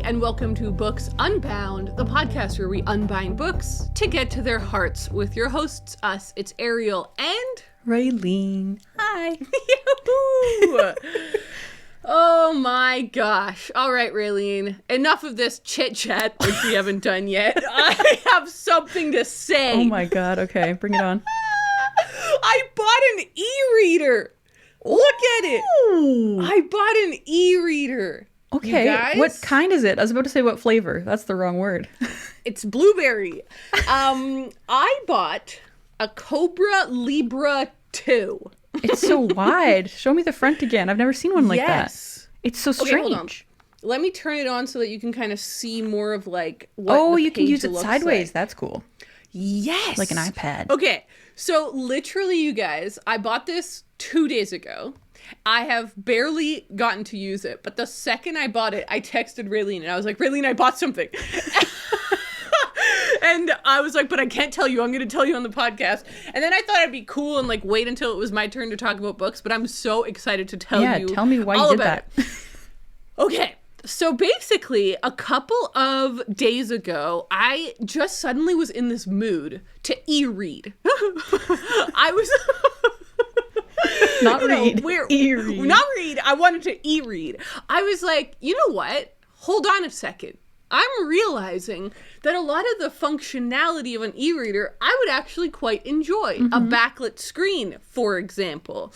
and welcome to Books Unbound, the podcast where we unbind books to get to their hearts with your hosts, us. It's Ariel and... Raelene. Hi. Yahoo! Oh my gosh. All right, Raelene. Enough of this chit-chat, which we haven't done yet. I have something to say. Oh my god. Okay, bring it on. I bought an e-reader. Look at it. I bought an e-reader. Okay, what kind is it? I was about to say what flavor. That's the wrong word. It's blueberry. I bought a Cobra Libra 2. It's so wide. Show me the front again. I've never seen one like that. It's so strange. Okay, hold on. Let me turn it on so that you can kind of see more of like what Oh, the you can page use it looks sideways. like. That's cool. Yes. Like an iPad. Okay, so literally, you guys, I bought this 2 days ago. I have barely gotten to use it, but the second I bought it, I texted Raelene and I was like, Raelene, I bought something. And I was like, but I can't tell you. I'm going to tell you on the podcast. And then I thought I'd be cool and like wait until it was my turn to talk about books, but I'm so excited to tell you. Yeah, tell me why you did that. Okay. So basically, a couple of days ago, I just suddenly was in this mood to e-read. I was... Not read. E-read. Not read. I wanted to e-read. I was like, you know what? Hold on a second. I'm realizing that a lot of the functionality of an e-reader, I would actually quite enjoy. A backlit screen, for example.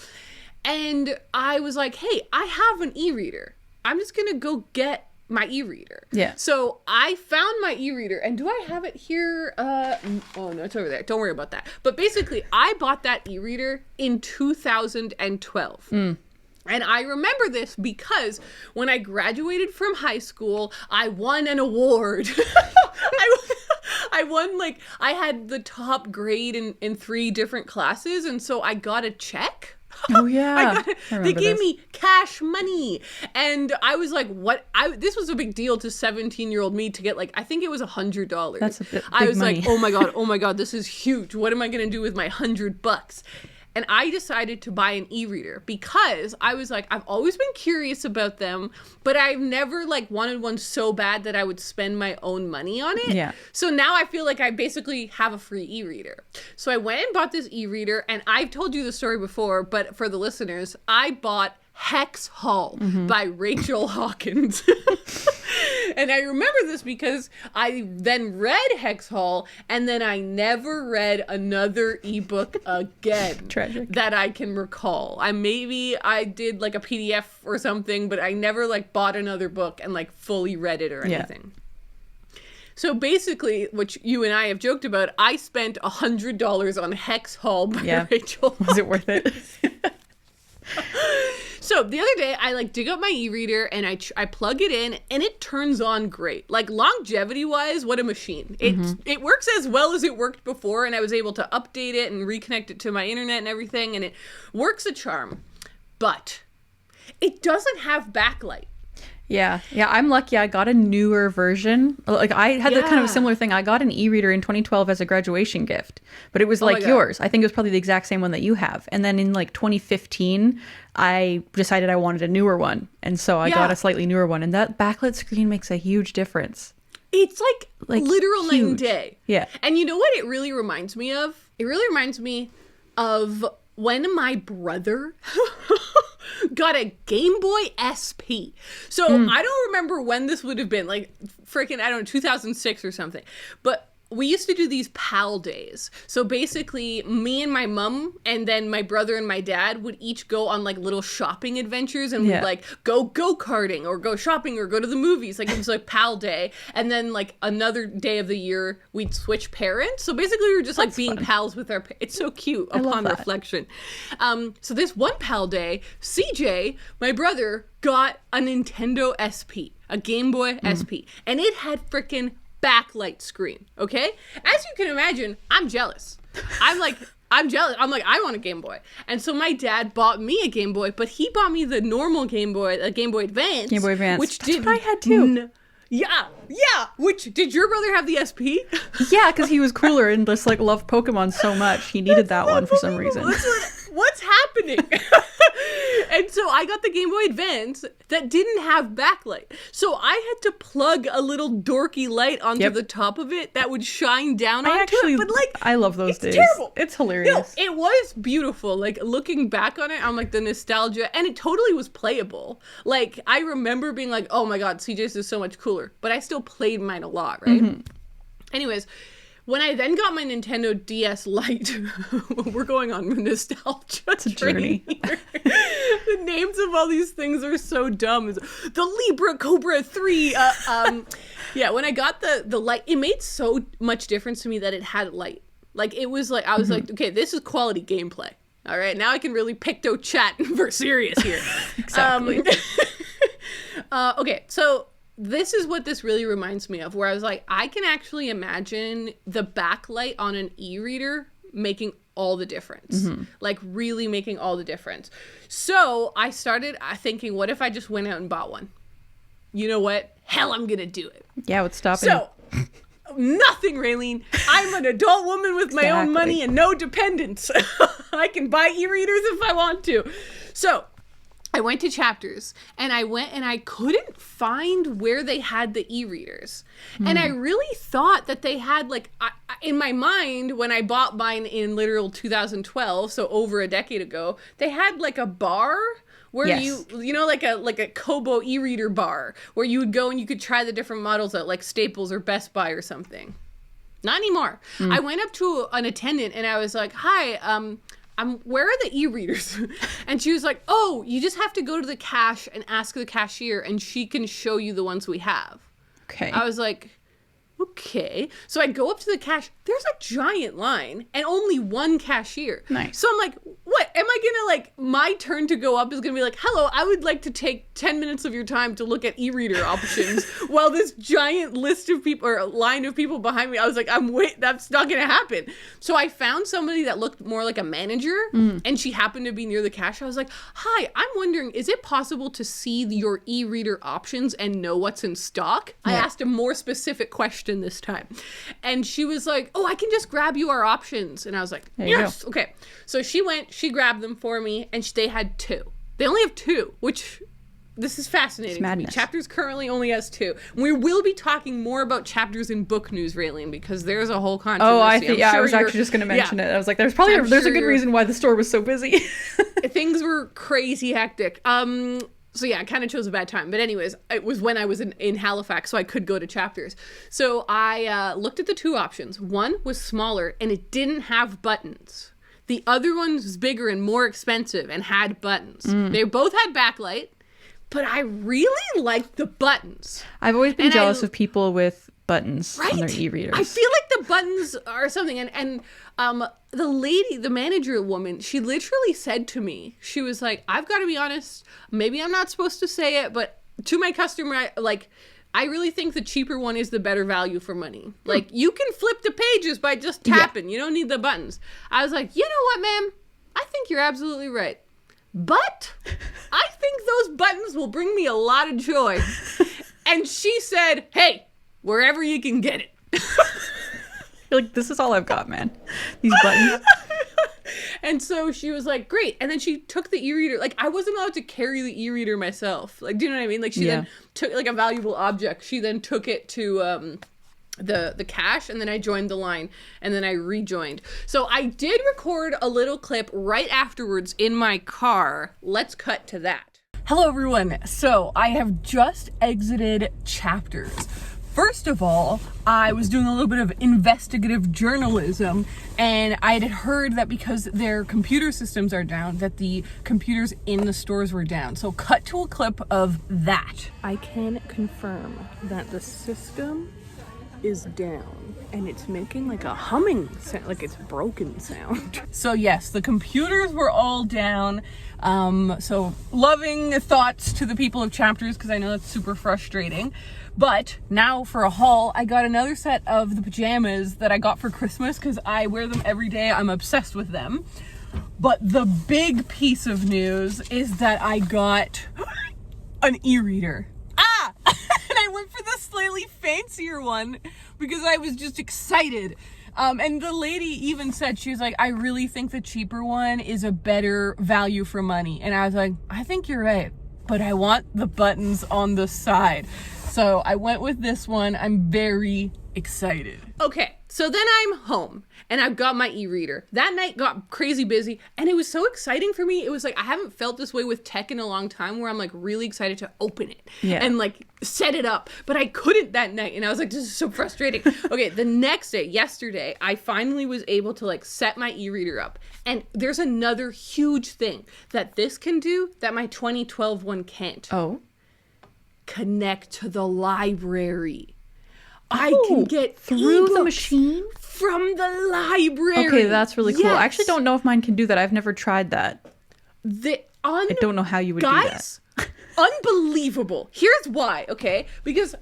And I was like, hey, I have an e-reader. I'm just going to go get my e-reader. Yeah. So I found my e-reader, and do I have it here? Oh no, it's over there. Don't worry about that. But basically, I bought that e-reader in 2012. And I remember this because when I graduated from high school, I won an award. I won, like, I had the top grade in 3 different classes, and so I got a check. Oh yeah. They gave me cash money. And I was like, what? This was a big deal to 17-year-old me to get, like, I think it was $100. That's a big I was money. like, oh my God, this is huge. What am I going to do with my $100? And I decided to buy an e-reader because I was like, I've always been curious about them, but I've never like wanted one so bad that I would spend my own money on it. Yeah. So now I feel like I basically have a free e-reader. So I went and bought this e-reader, and I've told you the story before, but for the listeners, I bought Hex Hall by Rachel Hawkins. And I remember this because I then read Hex Hall, and then I never read another ebook again. Tragic. That I can recall. I did like a PDF or something, but I never like bought another book and like fully read it or anything. So basically, which you and I have joked about, I spent $100 on Hex Hall by Rachel Hawkins. Was it worth it? So the other day, I like dig up my e-reader and I plug it in, and it turns on great. Like longevity-wise, what a machine. It works as well as it worked before, and I was able to update it and reconnect it to my internet and everything, and it works a charm. But it doesn't have backlight. Yeah, I'm lucky. I got a newer version. Like I had the kind of a similar thing. I got an e-reader in 2012 as a graduation gift, but it was like yours. I think it was probably the exact same one that you have. And then in like 2015, I decided I wanted a newer one, and so I got a slightly newer one. And that backlit screen makes a huge difference. It's like literal huge. night and day. Yeah. And you know what it really reminds me of? It really reminds me of when my brother got a Game Boy SP. So I don't remember when this would have been, like freaking, I don't know, 2006 or something. But we used to do these pal days. So basically, me and my mom and then my brother and my dad would each go on like little shopping adventures, and we'd like go go-karting or go shopping or go to the movies. Like it was like pal day. And then like another day of the year, we'd switch parents. So basically, we were just like being pals with our It's so cute upon reflection. So this one pal day, CJ, my brother, got a Nintendo SP, a Game Boy SP. And it had freaking backlight screen, okay? As you can imagine, I'm jealous. I'm jealous. I'm like, I want a Game Boy. And so my dad bought me a Game Boy, but he bought me the normal Game Boy, a Game Boy Advance. Game Boy Advance. Which That's what I had too. Yeah. Which, did your brother have the SP? Yeah, because he was cooler and just like loved Pokemon so much. He needed that one for some reason. What's happening? And so I got the Game Boy Advance that didn't have backlight. So I had to plug a little dorky light onto the top of it that would shine down onto it. But like, I love those days. Terrible. It's hilarious. No, it was beautiful. Like, looking back on it, I'm like, the nostalgia, and it totally was playable. Like, I remember being like, oh my god, CJ's is so much cooler. But I still played mine a lot, right? Mm-hmm. Anyways, when I then got my Nintendo DS Lite, we're going on nostalgia. It's a journey. The names of all these things are so dumb. The Libra Cobra 3. Yeah, when I got the light, it made so much difference to me that it had light. Like, it was like, I was like, okay, this is quality gameplay. All right, now I can really picto chat for serious here. Exactly. Okay, so this is what this really reminds me of, where I was like, I can actually imagine the backlight on an e-reader making all the difference. Mm-hmm. Like, really making all the difference. So I started thinking, what if I just went out and bought one? You know what? Hell, I'm gonna do it. Yeah, what's stopping you? Nothing, Raelene. I'm an adult woman with my own money and no dependents. I can buy e-readers if I want to. So I went to Chapters, and I couldn't find where they had the e-readers. And I really thought that they had, like, in my mind, when I bought mine in literal 2012, so over a decade ago, they had like a bar where you know, like a Kobo e-reader bar, where you would go and you could try the different models at like Staples or Best Buy or something. Not anymore. I went up to an attendant and I was like, hi, where are the e-readers? And she was like, oh, you just have to go to the cash and ask the cashier and she can show you the ones we have. Okay. I was like, okay. So I go up to the cash. There's a giant line and only one cashier. Nice. So I'm like, what? Am I gonna, like, my turn to go up is gonna be like, hello, I would like to take 10 minutes of your time to look at e-reader options while this giant list of people, or line of people behind me, I was like, that's not gonna happen. So I found somebody that looked more like a manager and she happened to be near the cash. I was like, hi, I'm wondering, is it possible to see your e-reader options and know what's in stock? Yeah. I asked a more specific question this time. And she was like, oh, I can just grab you our options. And I was like, yes. Okay. So she grabbed them for me, and they had 2. They only have 2, which, this is fascinating to me. Chapters currently only has 2. We will be talking more about Chapters in book news, Raelene, because there's a whole controversy. Oh, I think, I was actually just going to mention it. I was like, there's a good reason why the store was so busy. Things were crazy hectic. So yeah, I kind of chose a bad time. But anyways, it was when I was in Halifax, so I could go to Chapters. So I looked at the 2 options. One was smaller, and it didn't have buttons. The other one was bigger and more expensive and had buttons. They both had backlight, but I really liked the buttons. I've always been jealous of people with buttons on their e-readers. I feel like the buttons are something. And the lady, the manager woman, she literally said to me, she was like, I've got to be honest, maybe I'm not supposed to say it, but to my customer, I really think the cheaper one is the better value for money. Like, you can flip the pages by just tapping. You don't need the buttons. I was like, you know what, ma'am? I think you're absolutely right. But I think those buttons will bring me a lot of joy. And she said, hey, wherever you can get it. You're like, this is all I've got, man. These buttons. And so she was like, great. And then she took the e-reader. Like, I wasn't allowed to carry the e-reader myself. Like, do you know what I mean? Like, she then took, like, a valuable object. She then took it to the cash, and then I joined the line, and then I rejoined. So I did record a little clip right afterwards in my car. Let's cut to that. Hello, everyone. So I have just exited Chapters. First of all, I was doing a little bit of investigative journalism, and I had heard that because their computer systems are down, that the computers in the stores were down. So cut to a clip of that. I can confirm that the system is down, and it's making like a humming sound, like it's broken sound. So yes, the computers were all down. So loving thoughts to the people of Chapters, because I know that's super frustrating. But now for a haul, I got another set of the pajamas that I got for Christmas, because I wear them every day. I'm obsessed with them. But the big piece of news is that I got an e-reader. And I went for the slightly fancier one because I was just excited. And the lady even said, she was like, I really think the cheaper one is a better value for money. And I was like, I think you're right, but I want the buttons on the side. So I went with this one. I'm very excited. Okay, so then I'm home and I've got my e-reader. That night got crazy busy and it was so exciting for me. It was like, I haven't felt this way with tech in a long time, where I'm like really excited to open it and like set it up, but I couldn't that night. And I was like, this is so frustrating. Okay, the next day, yesterday, I finally was able to like set my e-reader up. And there's another huge thing that this can do that my 2012 one can't. Oh. Connect to the library. I can get through the machine from the library. Okay, that's really cool. I actually don't know if mine can do that. I've never tried that. I don't know how you would do that. Unbelievable. Here's why, okay? Because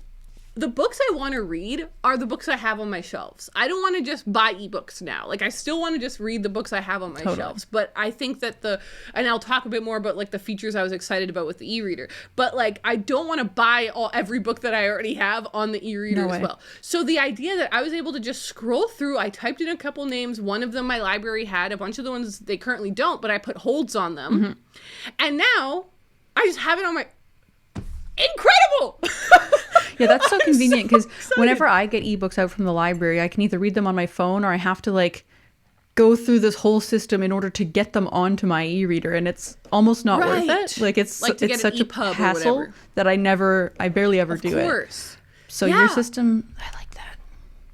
the books I want to read are the books I have on my shelves. I don't want to just buy ebooks now. Like, I still want to just read the books I have on my shelves. But I think that and I'll talk a bit more about like the features I was excited about with the e-reader. But like, I don't want to buy every book that I already have on the e-reader as well. So the idea that I was able to just scroll through, I typed in a couple names. One of them my library had, a bunch of the ones they currently don't, but I put holds on them. Mm-hmm. And now I just have it on my... Incredible! Yeah, that's so convenient, because whenever I get ebooks out from the library, I can either read them on my phone or I have to like go through this whole system in order to get them onto my e-reader, and it's almost not worth it. Like it's such a hassle that I barely ever do it. Of course. So your system, I like that.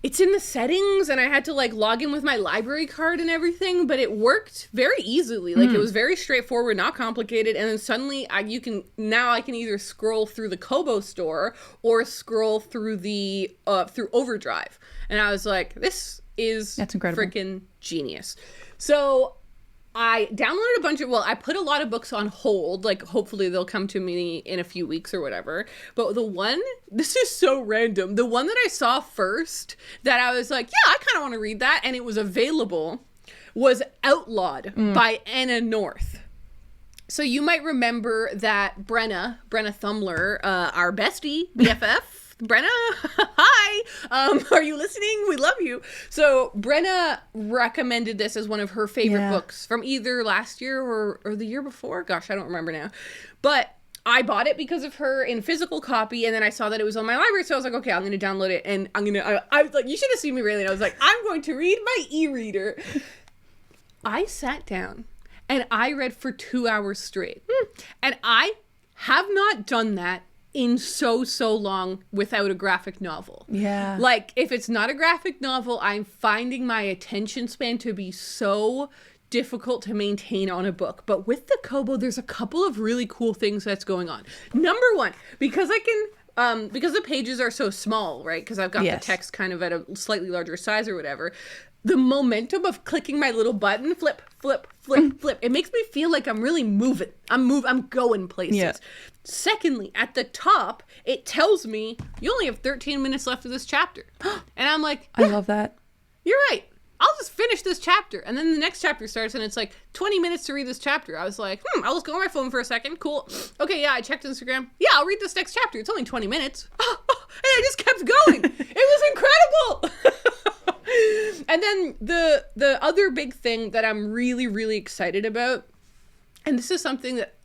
It's in the settings, and I had to like log in with my library card and everything, but it worked very easily. Like it was very straightforward, not complicated. And then suddenly I can either scroll through the Kobo store or scroll through the through Overdrive. And I was like, this is freaking genius. So I downloaded I put a lot of books on hold, like hopefully they'll come to me in a few weeks or whatever. But this is so random. The one that I saw first that I was like, yeah, I kind of want to read that, and it was available, was Outlawed by Anna North. So you might remember that Brenna Thumler, our bestie, BFF, Brenna, hi, are you listening? We love you. So Brenna recommended this as one of her favorite books from either last year or the year before. Gosh, I don't remember now. But I bought it because of her in physical copy, and then I saw that it was on my library, so I was like, okay, I'm going to download it, and I was like, you should have seen me, Raelene. I was like, I'm going to read my e-reader. I sat down, and I read for 2 hours straight. And I have not done that in so long without a graphic novel. Yeah. Like, if it's not a graphic novel, I'm finding my attention span to be so difficult to maintain on a book. But with the Kobo, there's a couple of really cool things that's going on. Number one, because I can, because the pages are so small, right? Because I've got the text kind of at a slightly larger size or whatever. The momentum of clicking my little button, flip, flip, flip, flip. It makes me feel like I'm really moving. I'm going places. Yeah. Secondly, at the top, it tells me you only have 13 minutes left of this chapter. And I'm like, I love that. You're right. I'll just finish this chapter. And then the next chapter starts and it's like 20 minutes to read this chapter. I was like, I'll just go on my phone for a second. Cool. Okay, yeah, I checked Instagram. Yeah, I'll read this next chapter. It's only 20 minutes. And I just kept going. It was incredible. And then the other big thing that I'm really, really excited about, and this is something that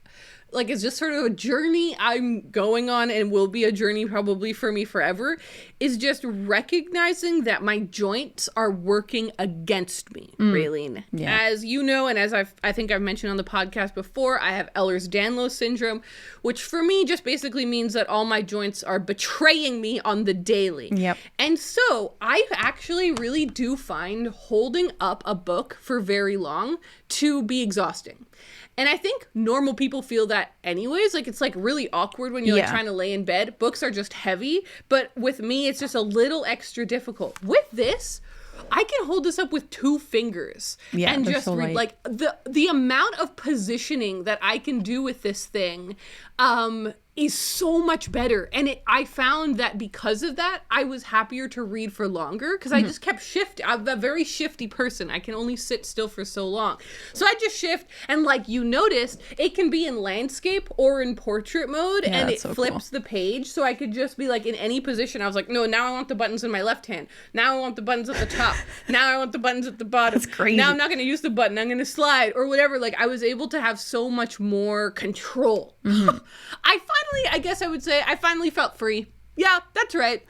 like is just sort of a journey I'm going on and will be a journey probably for me forever, is just recognizing that my joints are working against me, Raelene. Yeah. As you know, and as I think I've mentioned on the podcast before, I have Ehlers-Danlos syndrome, which for me just basically means that all my joints are betraying me on the daily. Yep. And so I actually really do find holding up a book for very long to be exhausting. And I think normal people feel that anyways. Like, it's like really awkward when you're like trying to lay in bed. Books are just heavy. But with me, it's just a little extra difficult. With this, I can hold this up with 2 fingers and just so read. Like, the amount of positioning that I can do with this thing is so much better. And I found that because of that, I was happier to read for longer because I just kept shifting. I'm a very shifty person. I can only sit still for so long. So I just shift, and like you noticed, it can be in landscape or in portrait mode, and it flips the page. So I could just be like in any position. I was like, no, now I want the buttons in my left hand. Now I want the buttons at the top. Now I want the buttons at the bottom. That's crazy. Now I'm not going to use the button. I'm going to slide or whatever. Like I was able to have so much more control. I guess I would say I finally felt free. Yeah, that's right.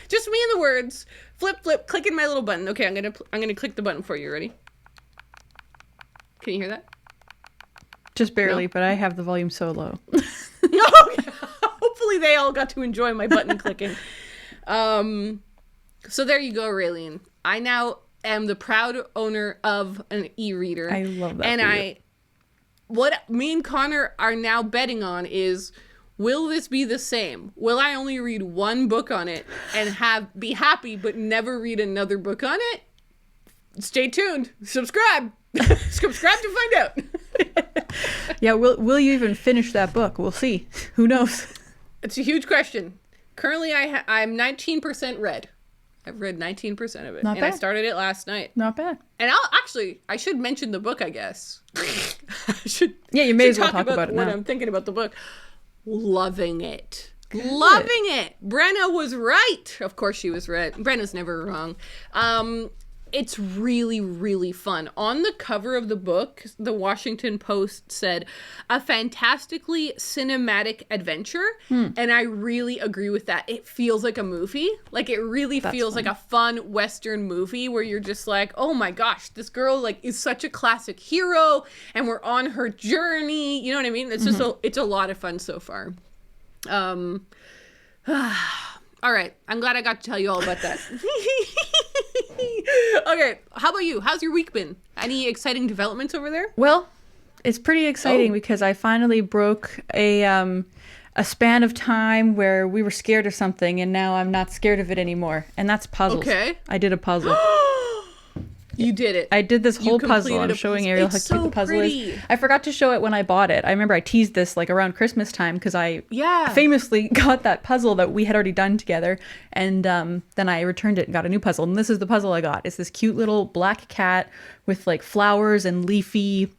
Just me and the words. Flip, flip, clicking my little button. Okay, I'm gonna click the button for you. Ready? Can you hear that? Just barely, but I have the volume so low. Okay. Hopefully they all got to enjoy my button clicking. So there you go, Raelene. I now am the proud owner of an e-reader. I love that. And what me and Connor are now betting on is, will this be the same? Will I only read one book on it and be happy but never read another book on it? Stay tuned. Subscribe. Subscribe to find out. Yeah, will you even finish that book? We'll see. Who knows? It's a huge question. Currently, I'm 19% read. I've read 19% of it. Not bad. I started it last night. Not bad. And I should mention the book, I guess. Yeah, you may as well talk about it when now. I'm thinking about the book. Loving it. Good. Loving it. Brenna was right. Of course she was right. Brenna's never wrong. It's really, really fun. On the cover of the book, the Washington Post said, a fantastically cinematic adventure. And I really agree with that. It feels like a movie. Like it really feels like a fun Western movie where you're just like, oh my gosh, this girl like is such a classic hero and we're on her journey. You know what I mean? It's just it's a lot of fun so far. All right. I'm glad I got to tell you all about that. Okay. How about you? How's your week been? Any exciting developments over there? Well, it's pretty exciting because I finally broke a span of time where we were scared of something and now I'm not scared of it anymore. And that's puzzles. Okay. I did a puzzle. You did it. I did this whole puzzle. I'm showing Ariel how cute the puzzle is. I forgot to show it when I bought it. I remember I teased this like around Christmas time because I famously got that puzzle that we had already done together. And then I returned it and got a new puzzle. And this is the puzzle I got. It's this cute little black cat with like flowers and leafy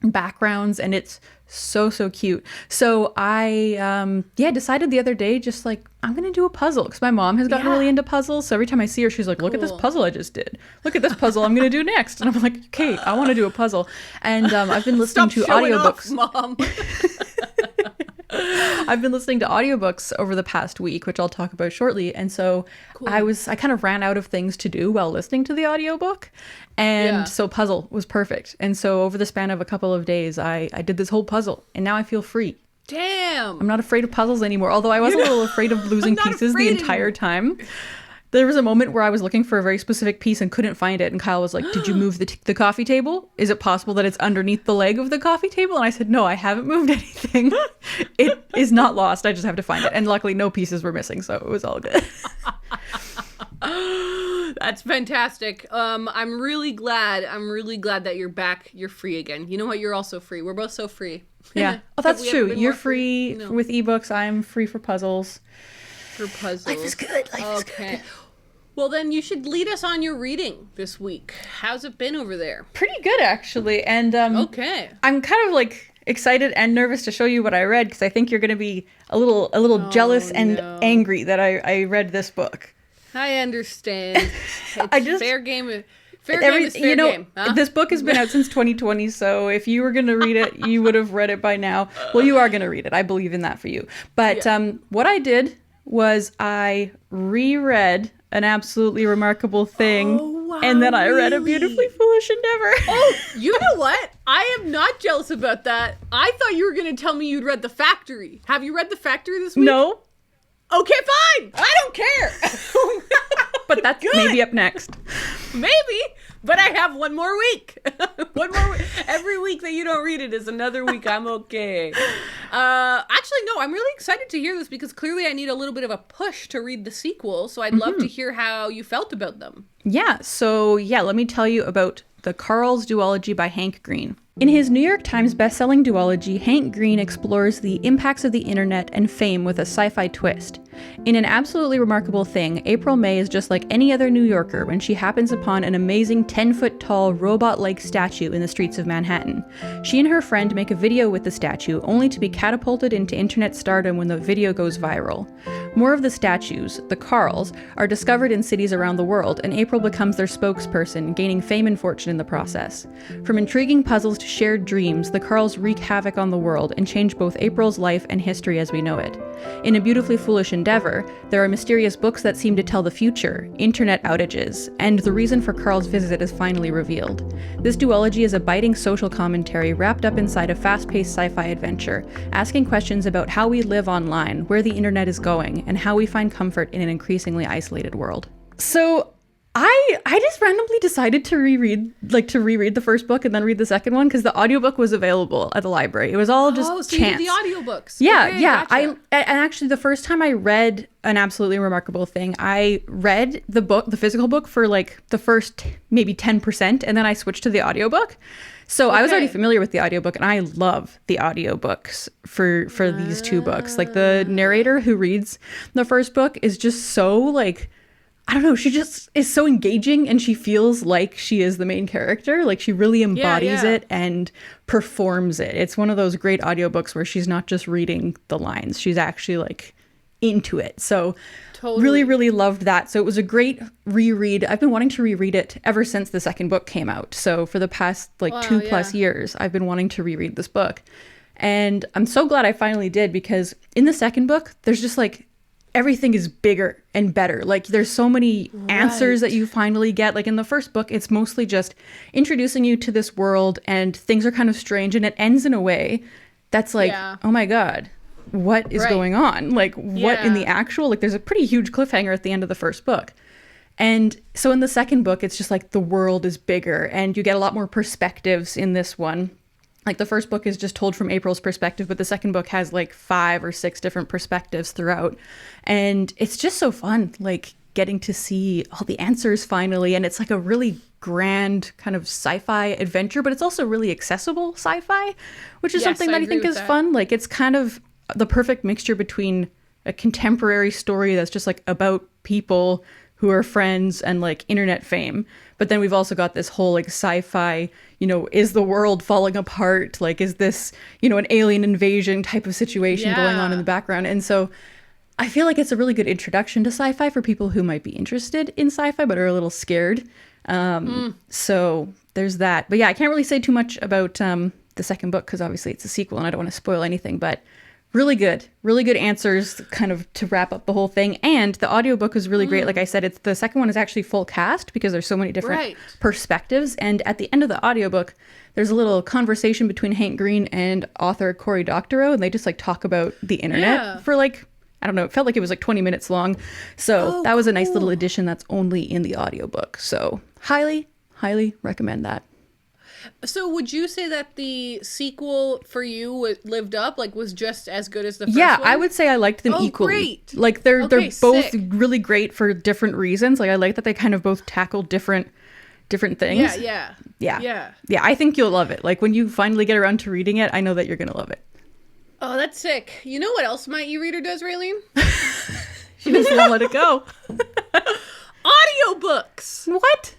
backgrounds. And it's so cute. So I decided the other day just like I'm gonna do a puzzle because my mom has gotten really into puzzles. So every time I see her, she's like, look at this puzzle I just did, look at this puzzle I'm gonna do next. And I'm like, okay, I want to do a puzzle. And I've been listening to audiobooks. Mom. I've been listening to audiobooks over the past week, which I'll talk about shortly. And so I kind of ran out of things to do while listening to the audiobook. And so puzzle was perfect. And so over the span of a couple of days, I did this whole puzzle and now I feel free. Damn. I'm not afraid of puzzles anymore. Although I was a little afraid of losing pieces the entire time. There was a moment where I was looking for a very specific piece and couldn't find it. And Kyle was like, did you move the coffee table? Is it possible that it's underneath the leg of the coffee table? And I said, no, I haven't moved anything. It is not lost. I just have to find it. And luckily no pieces were missing. So it was all good. That's fantastic. I'm really glad that you're back. You're free again. You know what? You're also free. We're both so free. Yeah. Oh, that's true. You're free with ebooks. I'm free for puzzles. Life is good. Life is good. Well, then you should lead us on your reading this week. How's it been over there? Pretty good, actually. And I'm kind of like excited and nervous to show you what I read because I think you're going to be a little jealous and angry that I read this book. I understand. It's fair game. Fair game is fair game. Huh? This book has been out since 2020, so if you were going to read it, you would have read it by now. Well, you are going to read it. I believe in that for you. But what I did was I reread An Absolutely Remarkable Thing, and then I read A Beautifully Foolish Endeavor. Oh, you know what? I am not jealous about that. I thought you were going to tell me you'd read The Factory. Have you read The Factory this week? No. Okay, fine. I don't care. But that's maybe up next. Maybe, but I have one more week. One more week. Every week that you don't read it is another week. I'm okay. Actually, no, I'm really excited to hear this because clearly I need a little bit of a push to read the sequel. So I'd love to hear how you felt about them. Yeah. So let me tell you about The Carl's Duology by Hank Green. In his New York Times bestselling duology, Hank Green explores the impacts of the internet and fame with a sci-fi twist. In an absolutely remarkable thing, April May is just like any other New Yorker when she happens upon an amazing 10-foot-tall robot-like statue in the streets of Manhattan. She and her friend make a video with the statue, only to be catapulted into internet stardom when the video goes viral. More of the statues, the Carls, are discovered in cities around the world, and April becomes their spokesperson, gaining fame and fortune in the process. From intriguing puzzles to shared dreams, the Carls wreak havoc on the world and change both April's life and history as we know it. In a beautifully foolish endeavor, there are mysterious books that seem to tell the future, internet outages, and the reason for Carl's visit is finally revealed. This duology is a biting social commentary wrapped up inside a fast-paced sci-fi adventure, asking questions about how we live online, where the internet is going, and how we find comfort in an increasingly isolated world. So I just randomly decided to reread the first book and then read the second one because the audiobook was available at the library. It was all just so chance. You did the audiobooks. Yeah, okay, yeah. Gotcha. And actually the first time I read An Absolutely Remarkable Thing, I read the physical book for like the first maybe 10%, and then I switched to the audiobook. So I was already familiar with the audiobook, and I love the audiobooks for these two books. Like the narrator who reads the first book is just so like, I don't know, she just is so engaging, and she feels like she is the main character. Like she really embodies it and performs it. It's one of those great audiobooks where she's not just reading the lines, she's actually like into it. So really, really loved that. So it was a great reread. I've been wanting to reread it ever since the second book came out. So for the past like 2+ years, I've been wanting to reread this book. And I'm so glad I finally did, because in the second book, there's just like, everything is bigger and better. Like there's so many answers that you finally get. Like in the first book, it's mostly just introducing you to this world and things are kind of strange, and it ends in a way that's like, oh my God, what is going on? Like what in the actual, like there's a pretty huge cliffhanger at the end of the first book. And so in the second book, it's just like the world is bigger and you get a lot more perspectives in this one. Like the first book is just told from April's perspective, but the second book has like 5 or 6 different perspectives throughout. And it's just so fun, like getting to see all the answers finally. And it's like a really grand kind of sci-fi adventure, but it's also really accessible sci-fi, which is something that I think is fun. Like it's kind of the perfect mixture between a contemporary story that's just like about people who are friends and like internet fame. But then we've also got this whole like sci-fi, you know, is the world falling apart? Like, is this, you know, an alien invasion type of situation going on in the background? And so I feel like it's a really good introduction to sci-fi for people who might be interested in sci-fi but are a little scared. So there's that. But yeah, I can't really say too much about the second book because obviously it's a sequel and I don't want to spoil anything, but really good answers kind of to wrap up the whole thing. And the audiobook was really great. Like I said, the second one is actually full cast because there's so many different perspectives. And at the end of the audiobook, there's a little conversation between Hank Green and author Cory Doctorow. And they just like talk about the internet for like, I don't know, it felt like it was like 20 minutes long. So that was a nice little addition that's only in the audiobook. So highly, highly recommend that. So would you say that the sequel for you lived up, like was just as good as the first one? Yeah, I would say I liked them equally. Great. Like they're both really great for different reasons. Like I like that they kind of both tackle different things. Yeah. I think you'll love it. Like when you finally get around to reading it, I know that you're gonna love it. Oh, that's sick. You know what else my e-reader does, Raelene? She doesn't let it go. Audiobooks. What?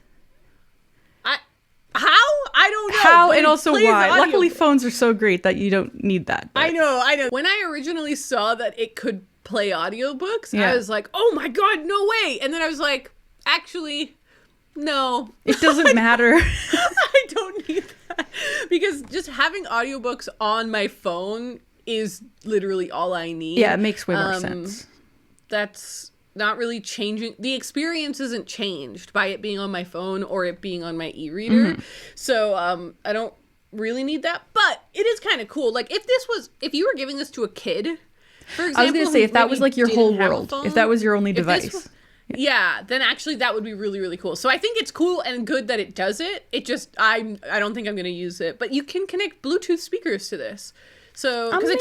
How? I don't know. How and also why. Luckily, phones are so great that you don't need that. But. I know. When I originally saw that it could play audiobooks, I was like, oh my God, no way. And then I was like, actually, no. It doesn't matter. I don't need that. Because just having audiobooks on my phone is literally all I need. Yeah, it makes way more sense. That's not really changing. The experience isn't changed by it being on my phone or it being on my e-reader. So I don't really need that, but it is kind of cool. Like if you were giving this to a kid, for example, I was gonna say if that was like your whole world, if that was your only device, then actually that would be really, really cool. So I think it's cool and good that it does it. It just I don't think I'm gonna use it, but you can connect Bluetooth speakers to this. So because it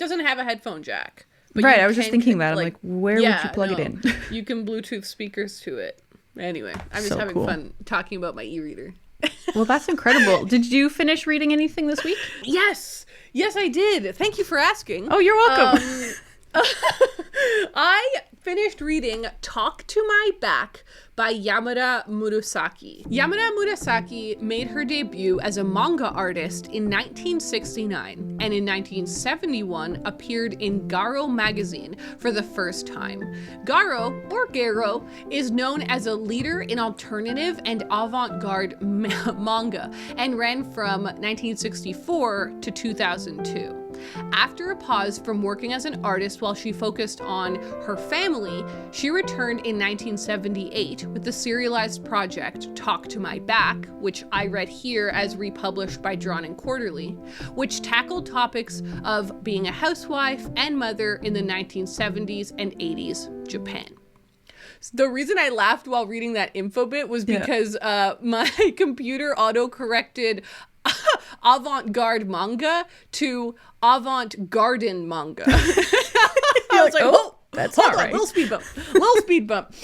doesn't have a headphone jack. But I was just thinking that. I'm like, where would you plug it in? You can Bluetooth speakers to it. Anyway, I'm just having fun talking about my e-reader. Well, that's incredible. Did you finish reading anything this week? Yes, I did. Thank you for asking. Oh, you're welcome. I finished reading Talk to My Back by Yamada Murasaki. Yamada Murasaki made her debut as a manga artist in 1969, and in 1971 appeared in Garo magazine for the first time. Garo, or Garo, is known as a leader in alternative and avant-garde manga, and ran from 1964 to 2002. After a pause from working as an artist while she focused on her family, she returned in 1978 with the serialized project Talk to My Back, which I read here as republished by Drawn and Quarterly, which tackled topics of being a housewife and mother in the 1970s and 80s Japan. The reason I laughed while reading that info bit was because my computer auto-corrected avant-garde manga to avant-garden manga. I was like, oh, that's hold not on, right. little speed bump.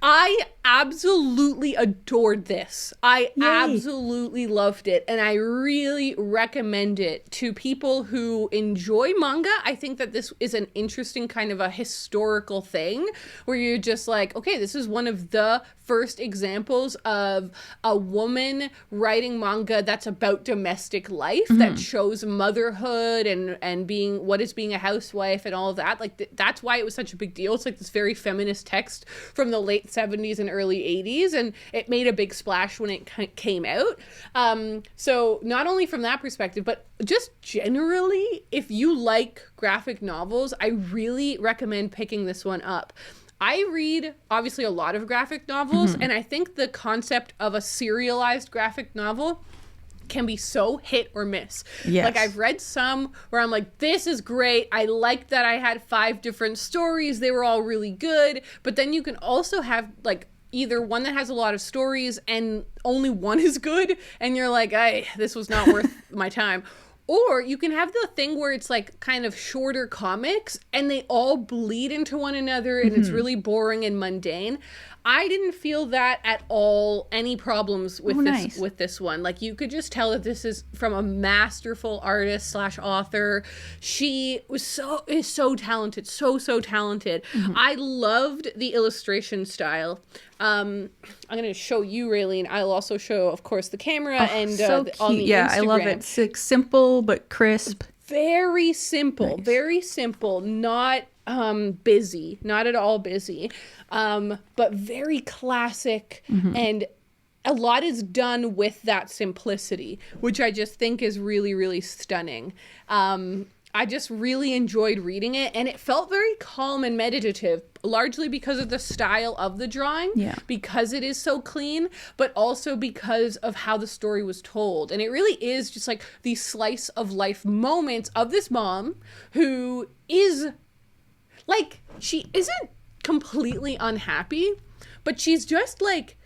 I absolutely adored this. I absolutely loved it, and I really recommend it to people who enjoy manga. I think that this is an interesting kind of a historical thing where you're just like, okay, this is one of the first examples of a woman writing manga that's about domestic life, that shows motherhood and being what is being a housewife and all of that. Like that's why it was such a big deal. It's like this very feminist text from the late 70s and early 80s, and it made a big splash when it came out. So not only from that perspective, but just generally, if you like graphic novels, I really recommend picking this one up. I read, obviously, a lot of graphic novels, and I think the concept of a serialized graphic novel can be so hit or miss. Yes. Like, I've read some where I'm like, this is great. I like that I had 5 different stories. They were all really good. But then you can also have, like, either one that has a lot of stories and only one is good, and you're like, this was not worth my time. Or you can have the thing where it's like kind of shorter comics and they all bleed into one another and it's really boring and mundane. I didn't feel that at all, any problems with with this one. Like, you could just tell that this is from a masterful artist / author. She is so talented, so talented. I loved the illustration style. I'm going to show you, Raelene. I'll also show, of course, the camera and so on the yeah, Instagram. I love it. It's simple but crisp. Very simple, very simple. Not busy, not at all busy, but very classic, and a lot is done with that simplicity, which I just think is really, really stunning. I just really enjoyed reading it, and it felt very calm and meditative, largely because of the style of the drawing, because it is so clean, but also because of how the story was told. And it really is just like these slice of life moments of this mom who is like, she isn't completely unhappy, but she's just like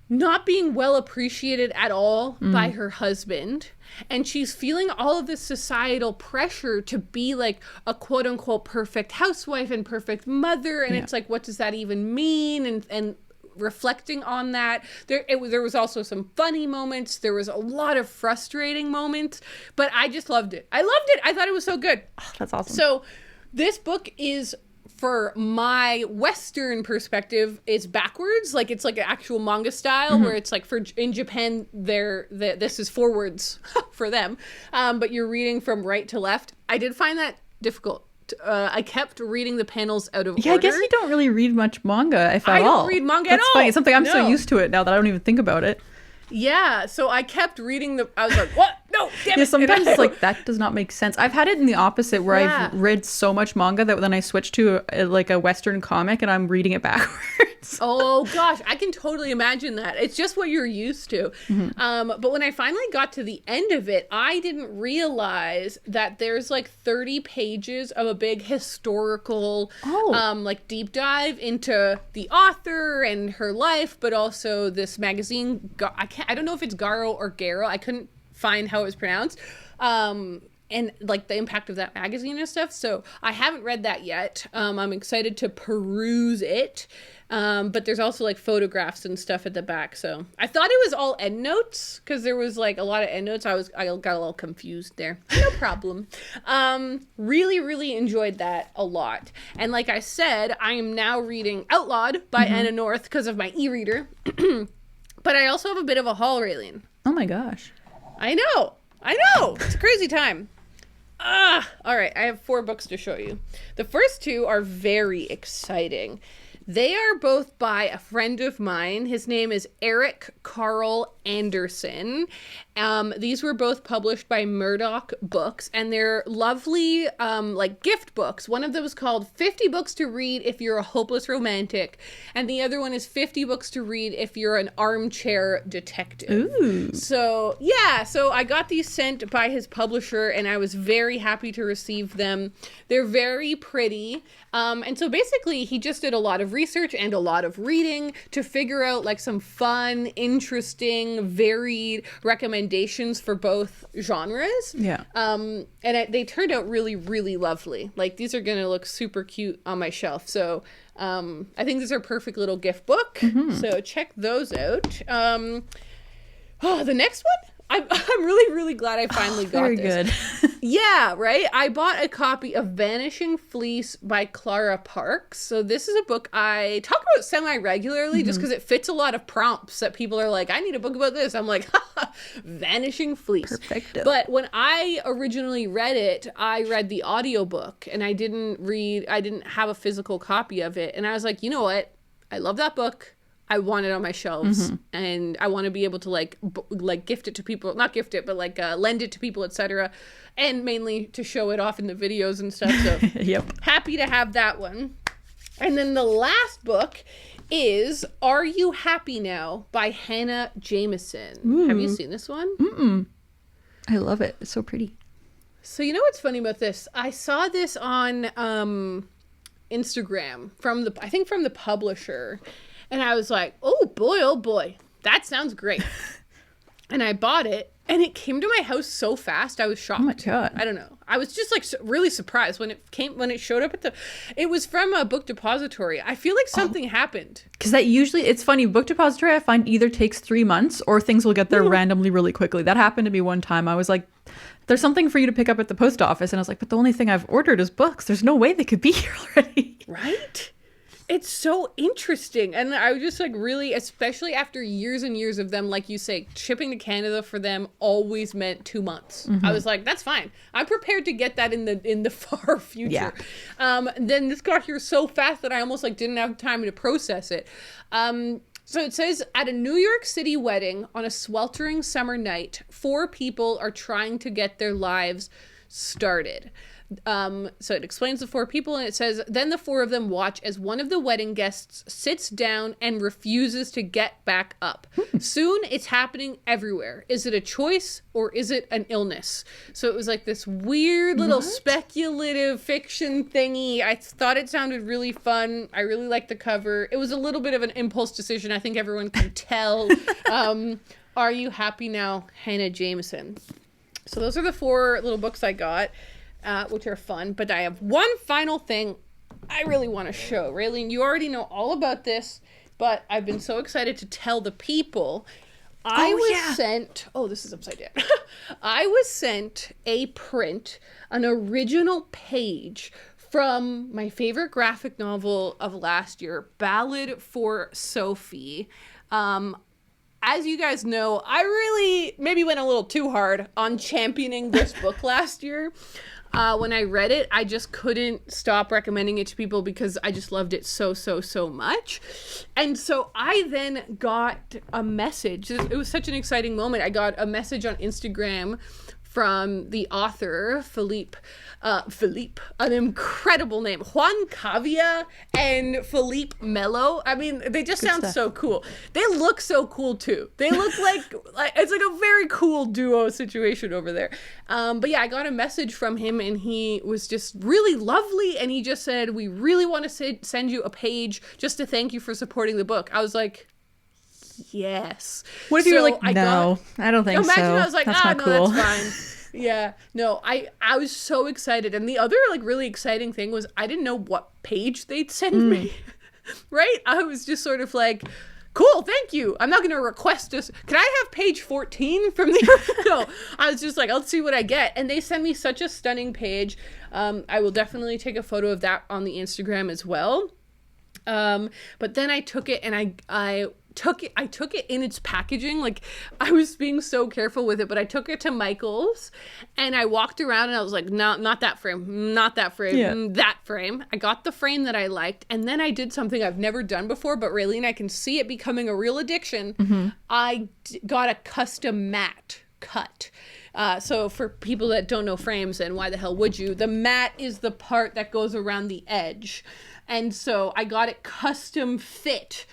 not being well appreciated at all by her husband. And she's feeling all of this societal pressure to be like a quote unquote perfect housewife and perfect mother. And it's like, what does that even mean? And reflecting on that, there was also some funny moments. There was a lot of frustrating moments, but I just loved it. I thought it was so good. Oh, that's awesome. So this book is, for my Western perspective, is backwards. Like, it's like an actual manga style where it's like in Japan, this is forwards for them. But you're reading from right to left. I did find that difficult. I kept reading the panels out of order. I guess you don't really read much manga, if at all. I don't read manga at all. That's funny. It's something I'm so used to it now that I don't even think about it. Yeah, so I kept reading I was like, what? No, damn it. Yeah, sometimes it's like, that does not make sense. I've had it in the opposite, where Yeah. I've read so much manga that then I switch to like a Western comic and I'm reading it backwards. Oh gosh, I can totally imagine that. It's just what you're used to. But when I finally got to the end of it, I didn't realize that there's like 30 pages of a big historical like deep dive into the author and her life, but also this magazine. I don't know if it's Garo or Garo. I couldn't find how it was pronounced. and like the impact of that magazine and stuff. So I haven't read that yet. I'm excited to peruse it. But there's also like photographs and stuff at the back. So I thought it was all endnotes because there was like a lot of endnotes. I got a little confused there. No problem. Really, really enjoyed that a lot. And like I said, I am now reading Outlawed by Anna North because of my e-reader. But I also have a bit of a haul, Raelene. Oh my gosh. I know. It's a crazy time. All right. I have 4 books to show you. The first 2 are very exciting. They are both by a friend of mine. His name is Eric Carl Anderson. These were both published by Murdoch Books, and they're lovely, like gift books. One of them is called 50 Books to Read If You're a Hopeless Romantic, and the other one is 50 Books to Read If You're an Armchair Detective. Ooh. So I got these sent by his publisher, and I was very happy to receive them. They're very pretty. And so basically he just did a lot of research and a lot of reading to figure out like some fun, interesting, varied recommendations for both genres. Yeah. And they turned out really, really lovely. Like these are going to look super cute on my shelf. So I think these are a perfect little gift book. So check those out. The next one? I'm really, really glad I finally got very this. Good. Yeah, right? I bought a copy of Vanishing Fleece by Clara Parks. So this is a book I talk about semi-regularly just because it fits a lot of prompts that people are like, I need a book about this. I'm like, Vanishing Fleece. Perfecto. But when I originally read it, I read the audiobook and I didn't have a physical copy of it. And I was like, you know what? I love that book. I want it on my shelves and I want to be able to like gift it to people, not gift it, but like lend it to people, etc. And mainly to show it off in the videos and stuff. So Yep. Happy to have that one. And then the last book is Are You Happy Now by Hannah Jameson. Have you seen this one? I love it. It's so pretty. So you know what's funny about this? I saw this on Instagram from the publisher. And I was like, oh boy, that sounds great. And I bought it, and it came to my house so fast, I was shocked. Oh my God. I don't know. I was just like really surprised when it showed up it was from a book depository. I feel like something happened. Because it's funny, book depository I find either takes 3 months or things will get there randomly really quickly. That happened to me one time. I was like, there's something for you to pick up at the post office. And I was like, but the only thing I've ordered is books. There's no way they could be here already. Right? It's so interesting. And I was just like really, especially after years and years of them, like you say, shipping to Canada for them always meant 2 months. I was like, that's fine. I'm prepared to get that in the far future. Yeah. Then this got here so fast that I almost like didn't have time to process it. So it says, at a New York City wedding on a sweltering summer night, 4 people are trying to get their lives started. So it explains the 4 people, and it says, then the 4 of them watch as one of the wedding guests sits down and refuses to get back up. Soon it's happening everywhere. Is it a choice or is it an illness? So it was like this weird little speculative fiction thingy. I thought it sounded really fun. I really liked the cover. It was a little bit of an impulse decision. I think everyone can tell. Are You Happy Now, Hannah Jameson. So those are the 4 little books I got. Which are fun, but I have one final thing I really want to show. Raelene, you already know all about this, but I've been so excited to tell the people. I was sent a print, an original page from my favorite graphic novel of last year, Ballad for Sophie. As you guys know, I really maybe went a little too hard on championing this book last year. When I read it, I just couldn't stop recommending it to people because I just loved it so much. And so I then got a message. It was such an exciting moment. I got a message on Instagram from the author, Philippe, an incredible name, Juan Cavia and Philippe Mello. I mean, they just sound so cool. They look so cool too. They look like it's like a very cool duo situation over there. But yeah, I got a message from him and he was just really lovely. And he just said, we really want to send you a page just to thank you for supporting the book. I was like, yes. What if you were like, no, I don't think so. Imagine I was like, that's not no, cool. that's fine. Yeah, no, I was so excited. And the other like really exciting thing was I didn't know what page they'd send me. Right? I was just sort of like, cool, thank you. I'm not going to request this. Can I have page 14 from the... No, I was just like, I'll see what I get. And they sent me such a stunning page. I will definitely take a photo of that on the Instagram as well. But then I took it and I took it in its packaging. Like, I was being so careful with it, but I took it to Michael's and I walked around and I was like, no, not that frame, not that frame, that frame. I got the frame that I liked. And then I did something I've never done before, but Raelene, I can see it becoming a real addiction. I got a custom mat cut. So for people that don't know frames, and why the hell would you, the mat is the part that goes around the edge. And so I got it custom fit.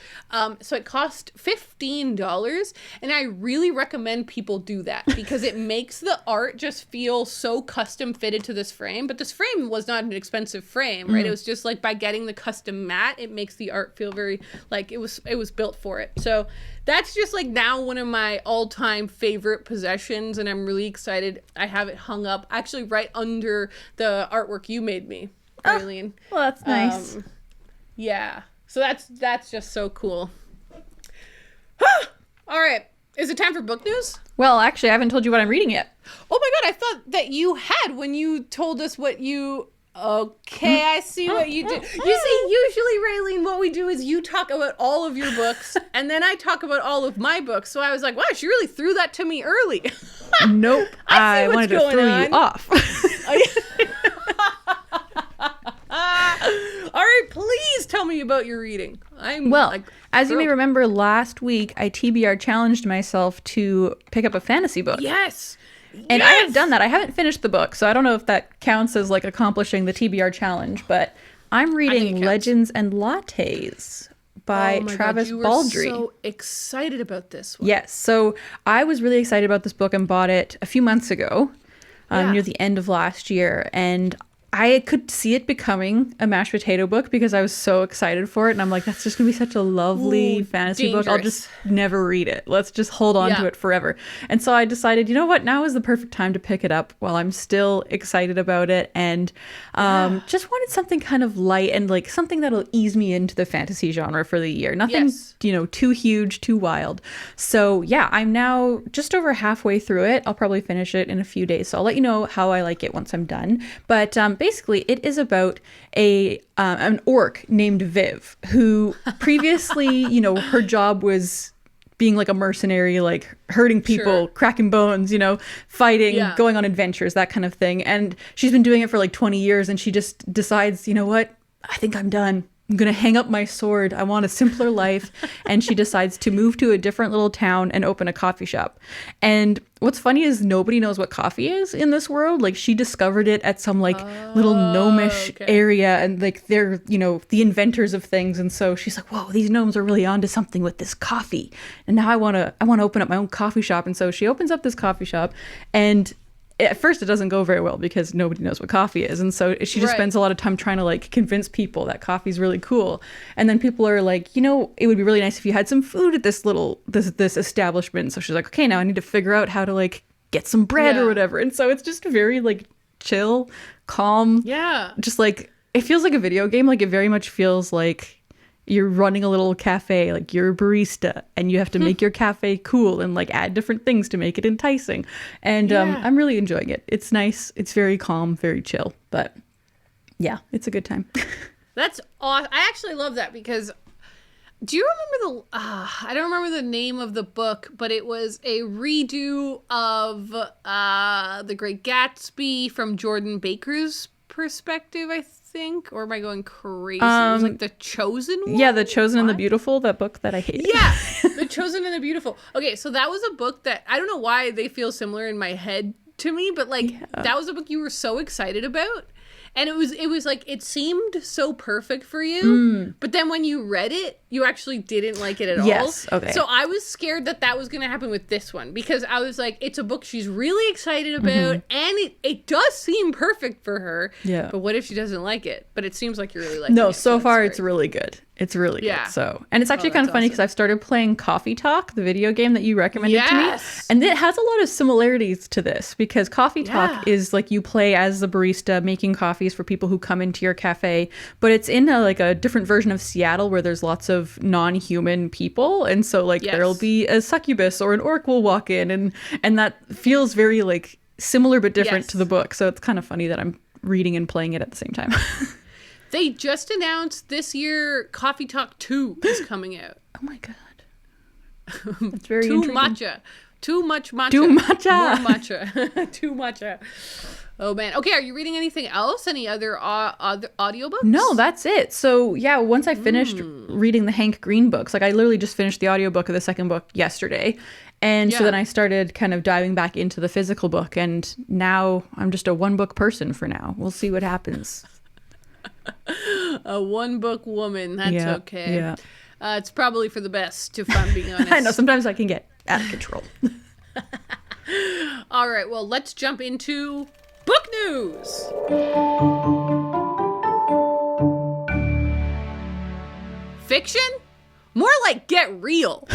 So it cost $15. And I really recommend people do that because it makes the art just feel so custom fitted to this frame. But this frame was not an expensive frame, right? It was just like by getting the custom mat, it makes the art feel very like it was built for it. So that's just like now one of my all-time favorite possessions. And I'm really excited. I have it hung up actually right under the artwork you made me, Ariel. Well, that's nice. Yeah. So that's just so cool. All right. Is it time for book news? Well, actually, I haven't told you what I'm reading yet. Oh my God. I thought that you had when you told us what you... Okay, I see what you do. You see, usually, Raelene, what we do is you talk about all of your books, and then I talk about all of my books. So I was like, wow, she really threw that to me early. Nope. I wanted to throw you off. All right, please tell me about your reading. As you may remember, last week I TBR challenged myself to pick up a fantasy book. Yes. And I have done that. I haven't finished the book, so I don't know if that counts as like accomplishing the TBR challenge, but I'm reading Legends and Lattes by Travis Baldree. You were so excited about this one. Yes. So I was really excited about this book and bought it a few months ago, near the end of last year. And I could see it becoming a mashed potato book because I was so excited for it. And I'm like, that's just going to be such a lovely fantasy book. I'll just never read it. Let's just hold on to it forever. And so I decided, you know what? Now is the perfect time to pick it up while I'm still excited about it. And just wanted something kind of light and like something that'll ease me into the fantasy genre for the year. Nothing, too huge, too wild. So yeah, I'm now just over halfway through it. I'll probably finish it in a few days. So I'll let you know how I like it once I'm done. But basically, it is about an orc named Viv, who previously, her job was being like a mercenary, like hurting people, cracking bones, fighting, going on adventures, that kind of thing. And she's been doing it for like 20 years, and she just decides, you know what? I think I'm done. I'm going to hang up my sword. I want a simpler life. And she decides to move to a different little town and open a coffee shop. And what's funny is nobody knows what coffee is in this world. Like, she discovered it at some like little gnomish area, and like they're, the inventors of things. And so she's like, whoa, these gnomes are really onto something with this coffee. And now I want to open up my own coffee shop. And so she opens up this coffee shop, and at first it doesn't go very well because nobody knows what coffee is. And so she just spends a lot of time trying to like convince people that coffee is really cool. And then people are like, it would be really nice if you had some food at this establishment. So she's like, okay, now I need to figure out how to like get some bread or whatever. And so it's just very like chill, calm. Yeah. Just like, it feels like a video game. Like, it very much feels like you're running a little cafe, like you're a barista, and you have to make your cafe cool and like add different things to make it enticing. And I'm really enjoying it. It's nice. It's very calm, very chill. But yeah, it's a good time. That's awesome. I actually love that because do you remember I don't remember the name of the book, but it was a redo of The Great Gatsby from Jordan Baker's perspective, I think. Or am I going crazy? It was like The Chosen one? Yeah, The Chosen and the Beautiful, that book that I hate. Yeah, The Chosen and the Beautiful. Okay, so that was a book that, I don't know why they feel similar in my head to me, but like that was a book you were so excited about. And it was like, it seemed so perfect for you, but then when you read it, you actually didn't like it at all. Yes, okay. So I was scared that was going to happen with this one, because I was like, it's a book she's really excited about, and it does seem perfect for her. Yeah. But what if she doesn't like it? But it seems like you're really liking it. No, so far it's really good. It's really Yeah. good. So, and it's actually kind of funny because I've started playing Coffee Talk, the video game that you recommended to me. And it has a lot of similarities to this because Coffee Talk is like you play as the barista making coffees for people who come into your cafe, but it's in a different version of Seattle where there's lots of non-human people. And so like there'll be a succubus or an orc will walk in and that feels very like similar but different to the book. So it's kind of funny that I'm reading and playing it at the same time. They just announced this year Coffee Talk 2 is coming out. Oh my god. That's very intriguing. Matcha. Too much matcha. Too matcha. More matcha. Too matcha. Oh man. Okay, are you reading anything else? Any other audiobooks? No, that's it. So yeah, once I finished reading the Hank Green books, like I literally just finished the audiobook of the second book yesterday. And so then I started kind of diving back into the physical book, and now I'm just a one book person for now. We'll see what happens. A one book woman. That's okay. Yeah. It's probably for the best, if I'm being honest. I know, sometimes I can get out of control. All right, well, let's jump into book news. Fiction? More like get real.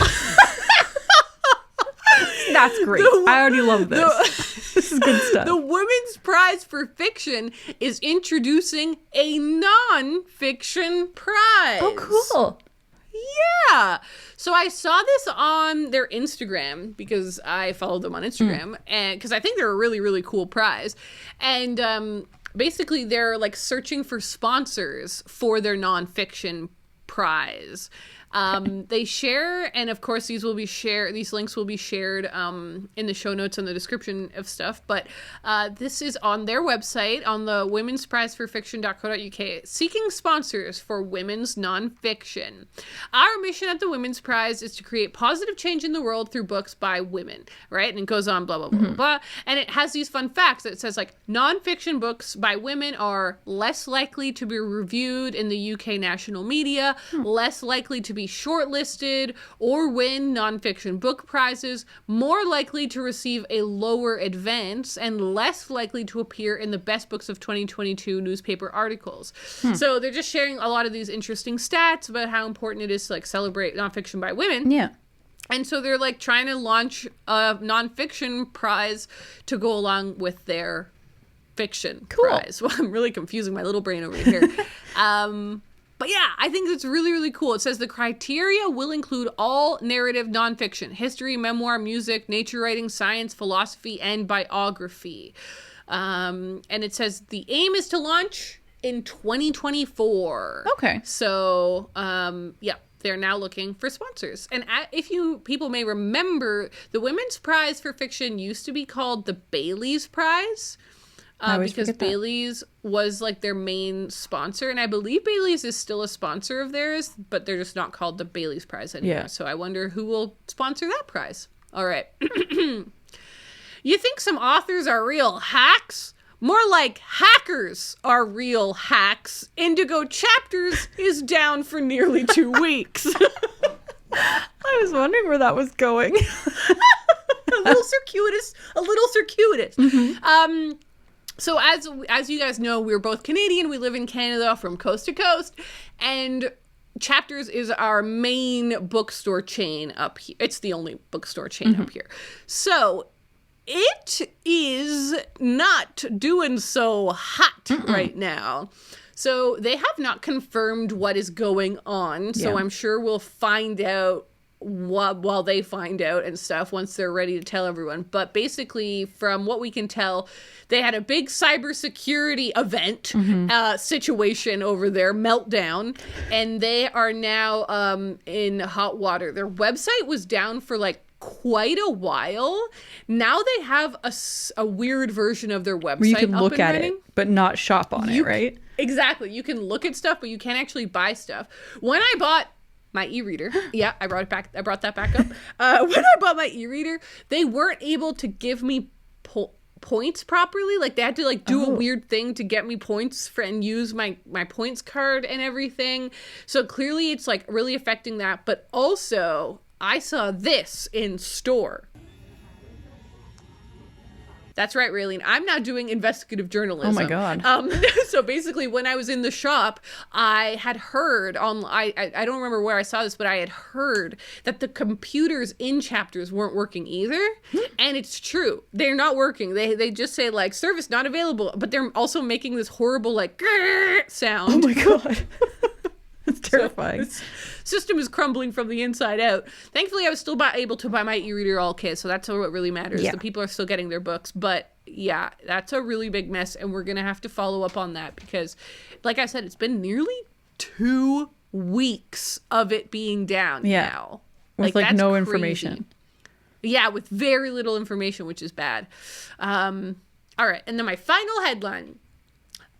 That's great. I already love this. This is good stuff. The Women's Prize for Fiction is introducing a non-fiction prize. Oh, cool. Yeah. So I saw this on their Instagram because I followed them on Instagram and because I think they're a really, really cool prize. And basically they're like searching for sponsors for their nonfiction prize. They share, and of course these links will be shared in the show notes and the description of stuff, but this is on their website on the Women's Prize for Fiction.co.uk, seeking sponsors for women's nonfiction. Our mission at the Women's Prize is to create positive change in the world through books by women, right? And it goes on blah blah blah blah blah, and it has these fun facts. It says like nonfiction books by women are less likely to be reviewed in the UK national media, less likely to be shortlisted or win nonfiction book prizes, more likely to receive a lower advance, and less likely to appear in the best books of 2022 newspaper articles. So they're just sharing a lot of these interesting stats about how important it is to like celebrate nonfiction by women. Yeah. And so they're like trying to launch a nonfiction prize to go along with their fiction prize. Well, I'm really confusing my little brain over here. But yeah, I think it's really, really cool. It says the criteria will include all narrative nonfiction, history, memoir, music, nature writing, science, philosophy, and biography. And it says the aim is to launch in 2024. Okay. So, yeah, they're now looking for sponsors. And if people may remember, the Women's Prize for Fiction used to be called the Bailey's Prize. Because Bailey's was like their main sponsor, and I believe Bailey's is still a sponsor of theirs, but they're just not called the Bailey's Prize anymore. Yeah. So I wonder who will sponsor that prize. All right. You think some authors are real hacks? More like hackers are real hacks. Indigo Chapters is down for nearly 2 weeks. I was wondering where that was going. A little circuitous. Mm-hmm. So as you guys know, we're both Canadian. We live in Canada from coast to coast. And Chapters is our main bookstore chain up here. It's the only bookstore chain up here. So it is not doing so hot right now. So they have not confirmed what is going on. So I'm sure we'll find out while they find out and stuff once they're ready to tell everyone. But basically, from what we can tell, they had a big cybersecurity event situation over there, meltdown, and they are now in hot water. Their website was down for like quite a while. Now they have a weird version of their website. Where you can up look and at running. it, but not shop on it, right? Exactly. You can look at stuff, but you can't actually buy stuff. When I bought my e-reader. Yeah, I brought that back up. When I bought my e-reader, they weren't able to give me points properly. Like they had to like do a weird thing to get me points and use my points card and everything. So clearly it's like really affecting that. But also I saw this in store. That's right, Raelene. I'm now doing investigative journalism. Oh my God. So basically, when I was in the shop, I had heard I don't remember where I saw this, but I had heard that the computers in chapters weren't working either. And it's true. They're not working. They just say like service not available, but they're also making this horrible like sound. Oh my God. It's terrifying. So system is crumbling from the inside out. Thankfully, I was still able to buy my e-reader all kit, so that's what really matters. Yeah. The people are still getting their books, but yeah, that's a really big mess, and we're gonna have to follow up on that because, like I said, it's been nearly 2 weeks of it being down now. With like that's no crazy. information. Yeah, with very little information, which is bad. All right, and then my final headline: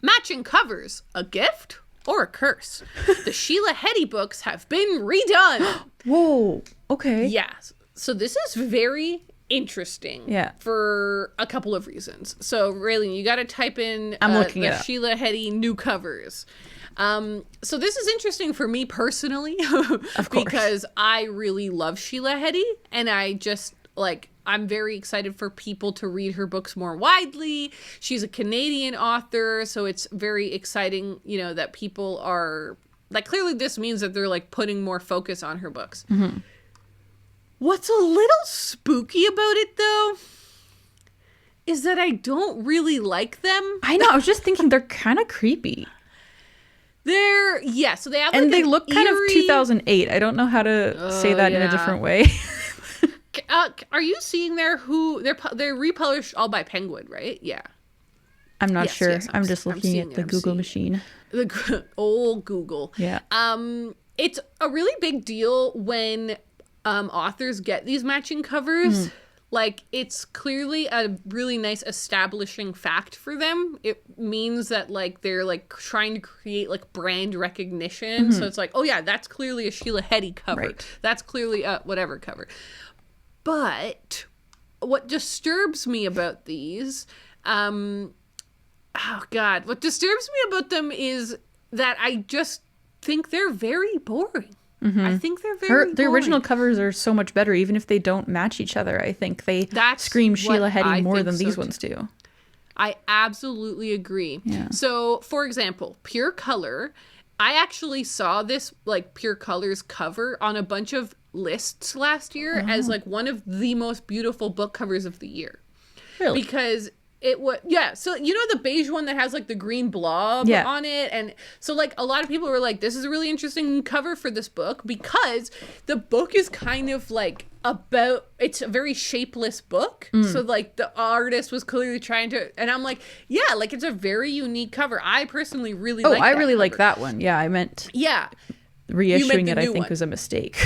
matching covers, a gift or a curse? The Sheila Heti books have been redone. Whoa. Okay. Yeah. So this is very interesting. Yeah. For a couple of reasons. So Raelene, you got to type in I'm looking the it up. Sheila Heti new covers. So this is interesting for me personally, Of course. because I really love Sheila Heti, and I just I'm very excited for people to read her books more widely. She's a Canadian author, so it's very exciting, that people are clearly this means that they're putting more focus on her books. Mm-hmm. What's a little spooky about it though is that I don't really like them. I know. I was just thinking they're kind of creepy. So they have and they look kind of 2008. I don't know how to say that in a different way. Are you seeing they're republished all by Penguin, right? Yeah. I'm not sure. Yes, I'm just looking at the Google machine. The old Google. Yeah. It's a really big deal when authors get these matching covers. It's clearly a really nice establishing fact for them. It means that they're trying to create brand recognition. Mm-hmm. So it's oh yeah, that's clearly a Sheila Heti cover. Right. That's clearly a whatever cover. But what disturbs me about these, what disturbs me about them is that I just think they're very boring. Mm-hmm. I think they're very boring. The original covers are so much better, even if they don't match each other. I think they scream Sheila Heti more than these ones do. I absolutely agree. Yeah. So, for example, Pure Color, I actually saw this Pure Color's cover on a bunch of lists last year as one of the most beautiful book covers of the year. Really? Because it was, so the beige one that has the green blob on it, and so a lot of people were this is a really interesting cover for this book because the book is kind of about, it's a very shapeless book. So the artist was clearly trying to, and I'm it's a very unique cover. I personally really like I really like that one. Yeah, I meant reissuing it, I think, was a mistake.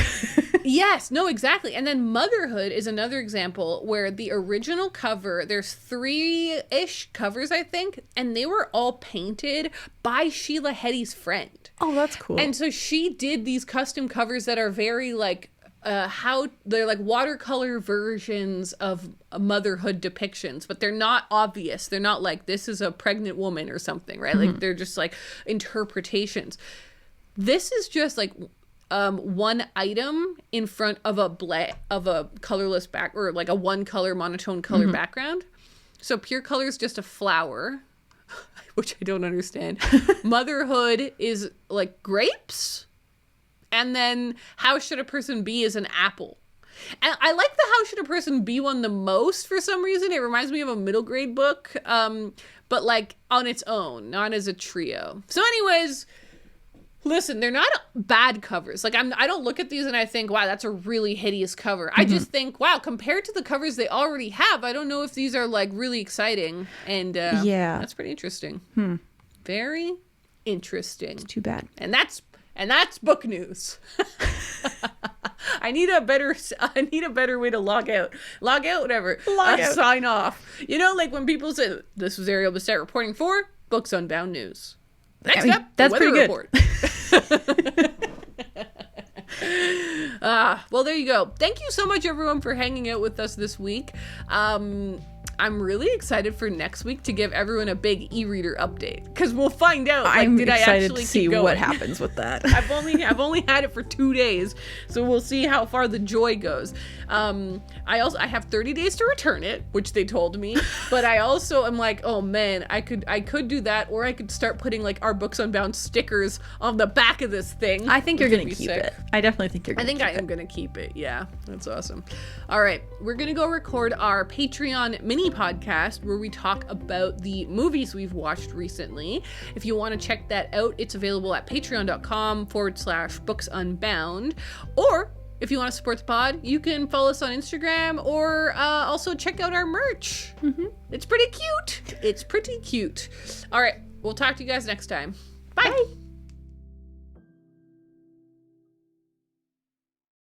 Yes, no, exactly. And then Motherhood is another example where the original cover, there's 3-ish covers, I think, and they were all painted by Sheila Heti's friend. Oh, that's cool. And so she did these custom covers that are very how they're watercolor versions of motherhood depictions, but they're not obvious. They're not this is a pregnant woman or something, right? Mm-hmm. They're just interpretations. This is just one item in front of a colorless back, or a one color monotone color background. So Pure Color is just a flower, which I don't understand. Motherhood is grapes, and then How Should a Person Be is an apple. And I like the How Should a Person Be one the most for some reason. It reminds me of a middle grade book, but on its own, not as a trio. So anyways, listen, they're not bad covers. I don't look at these and I think, wow, that's a really hideous cover. I just think, wow, compared to the covers they already have, I don't know if these are really exciting. And that's pretty interesting. Very interesting. It's too bad. And that's book news. I need a better way to log out. Log out, whatever. Log out. Sign off. When people say, this was Ariel Bissett reporting for Books Unbound News. Next up, that's pretty good. Report. Well, there you go. Thank you so much, everyone, for hanging out with us this week. I'm really excited for next week to give everyone a big e-reader update, because we'll find out. I'm did excited I actually to see keep going? what happens with that. I've only had it for 2 days, so we'll see how far the joy goes. I have 30 days to return it, which they told me, but I also am like, oh man, I could do that, or I could start putting like our Books Unbound stickers on the back of this thing. I think you're gonna keep it. I definitely think you're gonna keep it. I think I am gonna keep it. Yeah, that's awesome. All right, we're gonna go record our Patreon mini podcast where we talk about the movies we've watched recently. If you want to check that out, it's available at patreon.com/booksunbound. Or if you want to support the pod, you can follow us on Instagram, or also check out our merch. Mm-hmm. It's pretty cute. All right, we'll talk to you guys next time. Bye.